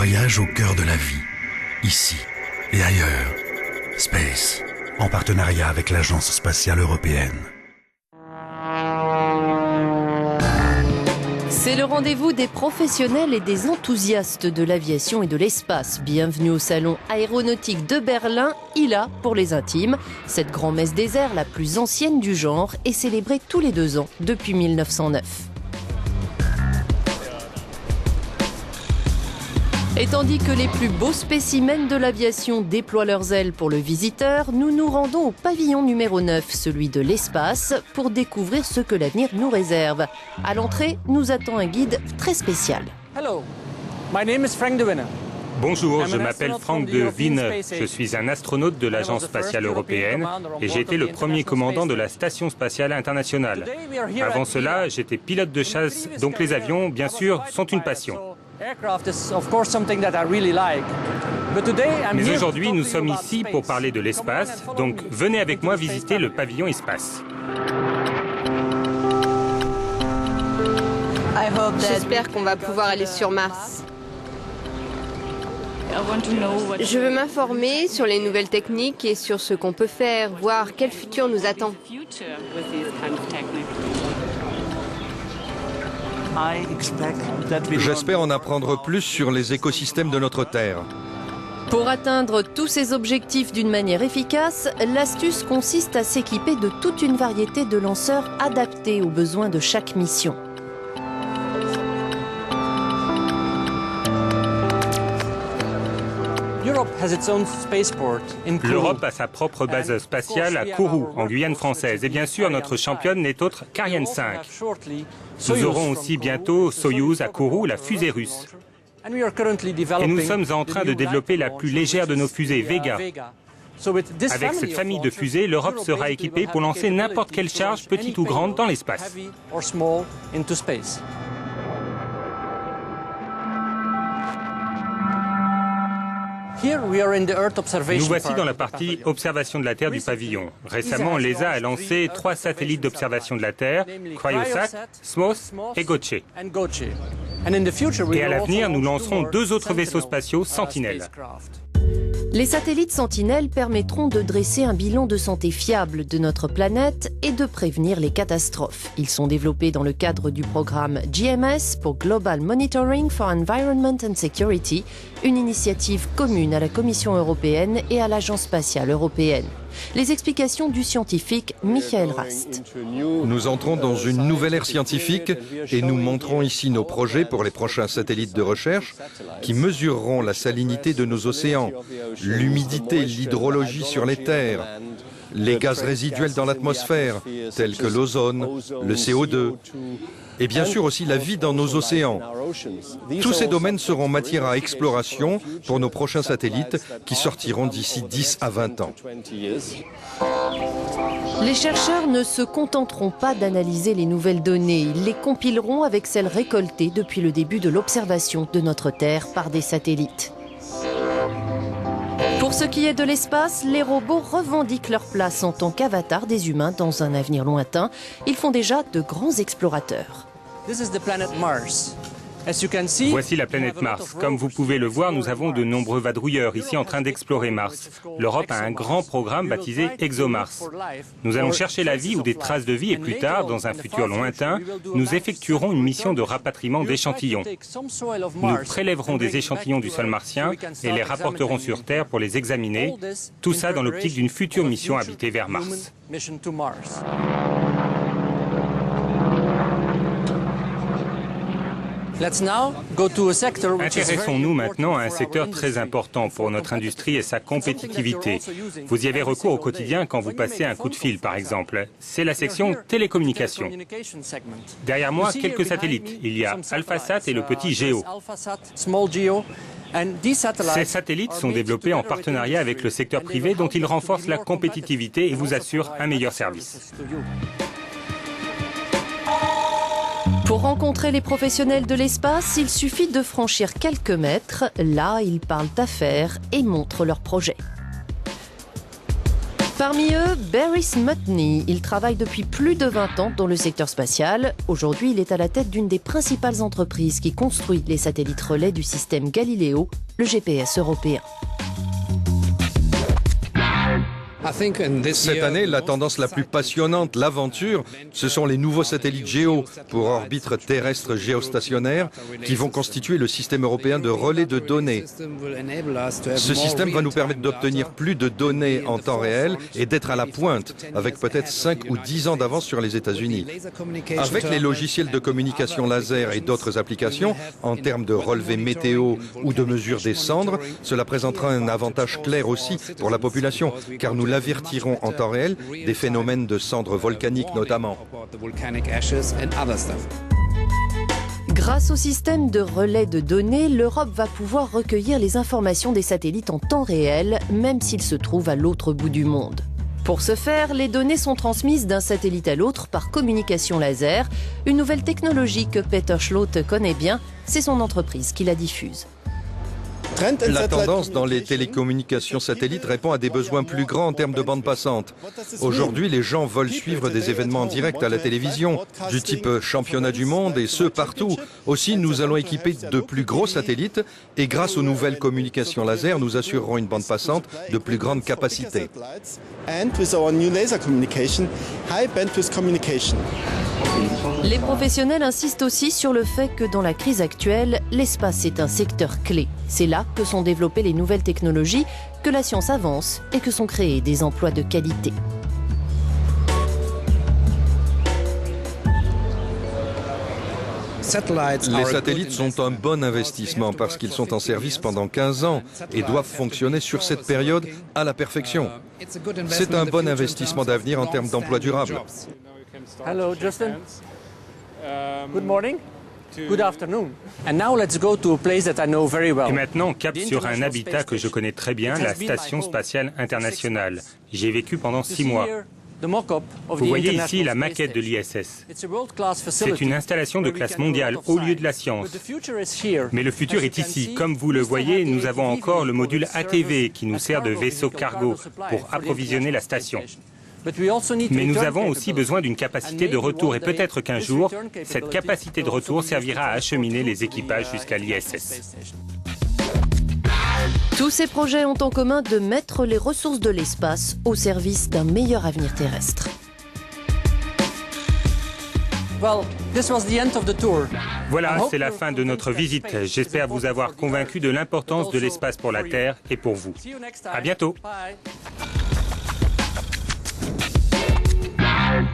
voyage au cœur de la vie, ici et ailleurs. Space, en partenariat avec l'Agence spatiale européenne. C'est le rendez-vous des professionnels et des enthousiastes de l'aviation et de l'espace. Bienvenue au salon aéronautique de Berlin, ILA pour les intimes. Cette grand-messe des airs, la plus ancienne du genre, est célébrée tous les 2 ans depuis 1909. Et tandis que les plus beaux spécimens de l'aviation déploient leurs ailes pour le visiteur, nous nous rendons au pavillon numéro 9, celui de l'espace, pour découvrir ce que l'avenir nous réserve. À l'entrée, nous attend un guide très spécial. Hello, my name is Frank de Winne. Bonjour, je m'appelle Frank de Winne. Je suis un astronaute de l'Agence spatiale européenne et j'ai été le premier commandant de la Station spatiale internationale. Avant cela, j'étais pilote de chasse, donc les avions, bien sûr, sont une passion. Mais aujourd'hui, nous sommes ici pour parler de l'espace, donc venez avec moi visiter le pavillon espace. J'espère qu'on va pouvoir aller sur Mars. Je veux m'informer sur les nouvelles techniques et sur ce qu'on peut faire, voir quel futur nous attend. J'espère en apprendre plus sur les écosystèmes de notre Terre. Pour atteindre tous ces objectifs d'une manière efficace, l'astuce consiste à s'équiper de toute une variété de lanceurs adaptés aux besoins de chaque mission. L'Europe a sa propre base spatiale à Kourou, en Guyane française. Et bien sûr, notre championne n'est autre qu'Ariane 5. Nous aurons aussi bientôt Soyouz à Kourou, la fusée russe. Et nous sommes en train de développer la plus légère de nos fusées, Vega. Avec cette famille de fusées, l'Europe sera équipée pour lancer n'importe quelle charge, petite ou grande, dans l'espace. Nous voici dans la partie observation de la Terre du pavillon. Récemment, l'ESA a lancé 3 satellites d'observation de la Terre, Cryosat, SMOS et Goche. Et à l'avenir, nous lancerons 2 autres vaisseaux spatiaux, Sentinelle. Les satellites Sentinelle permettront de dresser un bilan de santé fiable de notre planète et de prévenir les catastrophes. Ils sont développés dans le cadre du programme GMS pour Global Monitoring for Environment and Security, une initiative commune à la Commission européenne et à l'Agence spatiale européenne. Les explications du scientifique Michael Rast. Nous entrons dans une nouvelle ère scientifique et nous montrons ici nos projets pour les prochains satellites de recherche qui mesureront la salinité de nos océans, l'humidité, l'hydrologie sur les terres, les gaz résiduels dans l'atmosphère, tels que l'ozone, le CO2, et bien sûr aussi la vie dans nos océans. Tous ces domaines seront matière à exploration pour nos prochains satellites qui sortiront d'ici 10 à 20 ans. Les chercheurs ne se contenteront pas d'analyser les nouvelles données, ils les compileront avec celles récoltées depuis le début de l'observation de notre Terre par des satellites. Pour ce qui est de l'espace, les robots revendiquent leur place en tant qu'avatar des humains dans un avenir lointain. Ils font déjà de grands explorateurs. Voici la planète Mars. Comme vous pouvez le voir, nous avons de nombreux vadrouilleurs ici en train d'explorer Mars. L'Europe a un grand programme baptisé ExoMars. Nous allons chercher la vie ou des traces de vie et plus tard, dans un futur lointain, nous effectuerons une mission de rapatriement d'échantillons. Nous prélèverons des échantillons du sol martien et les rapporterons sur Terre pour les examiner. Tout ça dans l'optique d'une future mission habitée vers Mars. Intéressons-nous maintenant à un secteur très important pour notre industrie et sa compétitivité. Vous y avez recours au quotidien quand vous passez un coup de fil, par exemple. C'est la section télécommunications. Derrière moi, quelques satellites. Il y a AlphaSat et le petit Geo. Ces satellites sont développés en partenariat avec le secteur privé dont ils renforcent la compétitivité et vous assurent un meilleur service. Pour rencontrer les professionnels de l'espace, il suffit de franchir quelques mètres. Là, ils parlent affaires et montrent leurs projets. Parmi eux, Barry Smutny. Il travaille depuis plus de 20 ans dans le secteur spatial. Aujourd'hui, il est à la tête d'une des principales entreprises qui construit les satellites relais du système Galileo, le GPS européen. Cette année, la tendance la plus passionnante, l'aventure, ce sont les nouveaux satellites Géo pour orbite terrestre géostationnaire qui vont constituer le système européen de relais de données. Ce système va nous permettre d'obtenir plus de données en temps réel et d'être à la pointe, avec peut-être 5 ou 10 ans d'avance sur les États-Unis. Avec les logiciels de communication laser et d'autres applications, en termes de relevé météo ou de mesure des cendres, cela présentera un avantage clair aussi pour la population, car nous l'avertirons en temps réel des phénomènes de cendres volcaniques notamment. Grâce au système de relais de données, l'Europe va pouvoir recueillir les informations des satellites en temps réel, même s'ils se trouvent à l'autre bout du monde. Pour ce faire, les données sont transmises d'un satellite à l'autre par communication laser, une nouvelle technologie que Peter Schlott connaît bien, c'est son entreprise qui la diffuse. La tendance dans les télécommunications satellites répond à des besoins plus grands en termes de bande passante. Aujourd'hui, les gens veulent suivre des événements en direct à la télévision, du type championnat du monde, et ce partout. Aussi, nous allons équiper de plus gros satellites et grâce aux nouvelles communications laser, nous assurerons une bande passante de plus grande capacité. Les professionnels insistent aussi sur le fait que dans la crise actuelle, l'espace est un secteur clé. C'est là que sont développées les nouvelles technologies, que la science avance et que sont créés des emplois de qualité. Les satellites sont un bon investissement parce qu'ils sont en service pendant 15 ans et doivent fonctionner sur cette période à la perfection. C'est un bon investissement d'avenir en termes d'emploi durable. Hello, Justin. Good morning. Good afternoon. And now let's go to a place that I know very well. Et maintenant, cap sur un habitat que je connais très bien, la Station spatiale internationale. J'y ai vécu pendant 6 mois. Vous voyez ici la maquette de l'ISS. C'est une installation de classe mondiale, au lieu de la science. Mais le futur est ici. Comme vous le voyez, nous avons encore le module ATV qui nous sert de vaisseau cargo pour approvisionner la station. Mais nous avons aussi besoin d'une capacité de retour et peut-être qu'un jour, cette capacité de retour servira à acheminer les équipages jusqu'à l'ISS. Tous ces projets ont en commun de mettre les ressources de l'espace au service d'un meilleur avenir terrestre. Voilà, c'est la fin de notre visite. J'espère vous avoir convaincu de l'importance de l'espace pour la Terre et pour vous. À bientôt. Bye.